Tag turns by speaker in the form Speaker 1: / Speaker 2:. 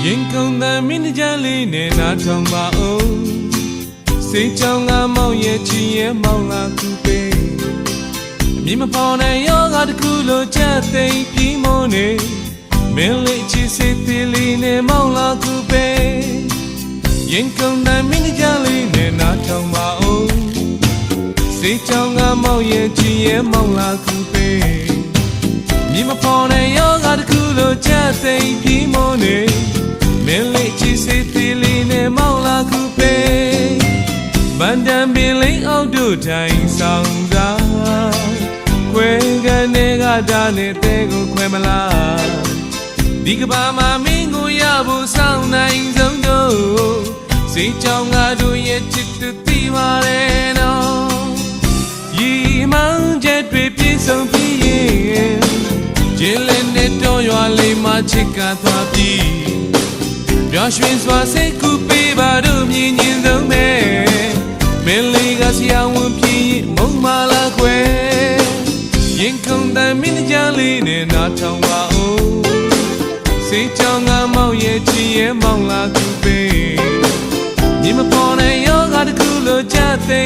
Speaker 1: ရင်ကုန်တဲ့မင်းကြလေးနဲ့နားထောင်ပါဦးစိတ်ကြောင့်ငါမောင်ရဲ့ချီရဲ့မောင်လာကူပေးအမြင်မဖော်တဲ့ယောဂတစ်ခုလိုချက်သိမ်းပြီးမနေမင်းလေးချစ်စိတ်သေးလေးနဲ့မောင်လာကူပေးရင်ကုန်တဲ့မင်းကြလေးနဲ့နားထောင်ပါဦးစိတ်ကြောင့်ငါမောင်ရဲ့ချီရဲ့မောင်လာကူပေးမြင်မဖော်တဲ့ယောဂတစ်ခုလိုချက်သိမ်းပြီးမနေမင်းလေးချစ်စိတ်သေးလေးနဲ့မောင်လာကူပေးမန္တန်ပင်လေးအောင်တို့ထိုင်ဆောင်စားခွဲကနေကတာနဲ့တဲကိုခွဲမလားဒီကဘာမှာမင်းကိုရဖို့စောင့်နိုင်ဆုံးတို့စိတ်ကြောင့်ငါတို့ရဲ့ချစ်တူတည်ပါတယ်နော်ရီမောင်ချက်တွေပြည့်စုံပြီးရင်ကျင်းလက်နဲ့တော်ရွာလေးမှာချစ်ကသွားပြီးပျော်ရွှင်စွာစိတ်ကူပေးပါတို့မြင်မြင်ဆုံးပဲမင်းလေးကဆရာဝန်ဖြစ်မုံမလာခွဲရင်ကုန်တဲ့မင်းကြလေးနဲ့နားထောင်ပါဦးစိတ်ကြောင့်ငါမောင်ရဲ့ချီရဲ့မောင်လာကူပေးမြင်မပေါ်တဲ့ယောဂတစ်ခုလိုချသိ